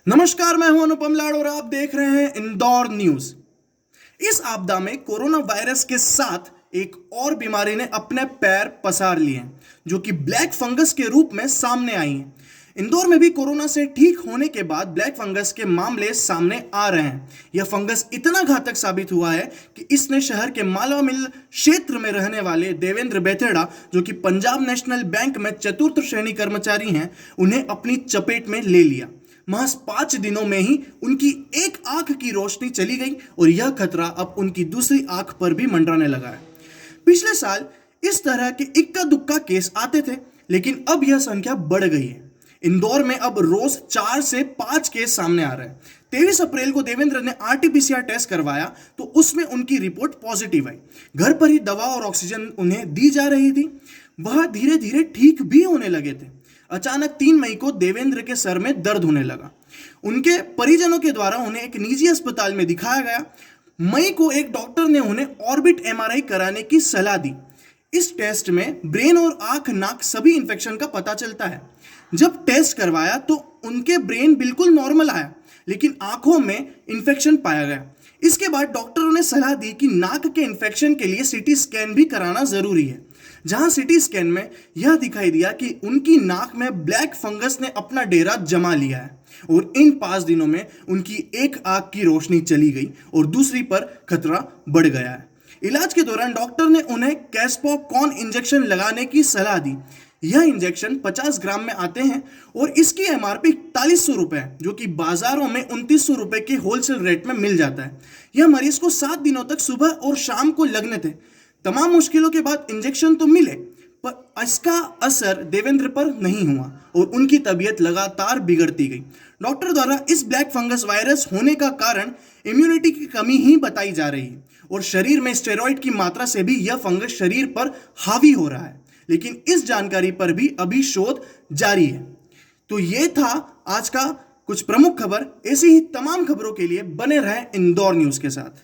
नमस्कार, मैं हूं अनुपम लाड़ और आप देख रहे हैं इंदौर न्यूज। इस आपदा में कोरोना वायरस के साथ एक और बीमारी ने अपने पैर पसार लिए हैं, जो कि ब्लैक फंगस के रूप में सामने आई है। इंदौर में भी कोरोना से ठीक होने के बाद ब्लैक फंगस के मामले सामने आ रहे हैं। यह फंगस इतना घातक साबित हुआ है कि इसने शहर के मालवा मिल क्षेत्र में रहने वाले देवेंद्र बेथेड़ा, जो कि पंजाब नेशनल बैंक में चतुर्थ श्रेणी कर्मचारी हैं, उन्हें अपनी चपेट में ले लिया। महज 5 दिनों में ही उनकी एक आंख की रोशनी चली गई और यह खतरा अब उनकी दूसरी आंख पर भी मंडराने लगा है। पिछले साल इस तरह के इक्का दुक्का केस आते थे, लेकिन अब यह संख्या बढ़ गई है। इंदौर में अब रोज 4 से 5 केस सामने आ रहे हैं। 23 अप्रैल को देवेंद्र ने आरटीपीसीआर टेस्ट करवाया तो उसमें उनकी रिपोर्ट पॉजिटिव आई। घर पर ही दवा और ऑक्सीजन उन्हें दी जा रही थी। वह धीरे धीरे ठीक भी होने लगे थे। अचानक 3 मई को देवेंद्र के सर में दर्द होने लगा। उनके परिजनों के द्वारा उन्हें एक निजी अस्पताल में दिखाया गया। मई को एक डॉक्टर ने उन्हें ऑर्बिट एमआरआई कराने की सलाह दी। इस टेस्ट में ब्रेन और आंख नाक सभी इंफेक्शन का पता चलता है। जब टेस्ट करवाया तो उनके ब्रेन बिल्कुल नॉर्मल आया, लेकिन आंखों में इंफेक्शन पाया गया। इसके बाद डॉक्टरों ने सलाह दी कि नाक के इंफेक्शन के लिए सीटी स्कैन भी कराना जरूरी है, जहां सीटी स्कैन में यह दिखाई दिया कि उनकी नाक में ब्लैक फंगस ने अपना डेरा जमा लिया है और इन 5 दिनों में उनकी एक आंख की रोशनी चली गई और दूसरी पर खतरा बढ़ गया है। इलाज के दौरान डॉक्टर ने उन्हें कैस्पोकॉन इंजेक्शन लगाने की सलाह दी। यह इंजेक्शन 50 ग्राम में आते हैं और इसकी एमआरपी 4100 रुपए है, जो कि बाजारों में 2900 रुपए के होलसेल रेट में मिल जाता है। यह मरीज को 7 दिनों तक सुबह और शाम को लगने थे। तमाम मुश्किलों के बाद इंजेक्शन तो मिले, पर इसका असर देवेंद्र पर नहीं हुआ और उनकी तबीयत लगातार बिगड़ती गई। डॉक्टर द्वारा इस ब्लैक फंगस वायरस होने का कारण इम्यूनिटी की कमी ही बताई जा रही है और शरीर में स्टेरॉइड की मात्रा से भी यह फंगस शरीर पर हावी हो रहा है, लेकिन इस जानकारी पर भी अभी शोध जारी है। तो ये था आज का कुछ प्रमुख खबर। ऐसी ही तमाम खबरों के लिए बने रहें इंदौर न्यूज के साथ।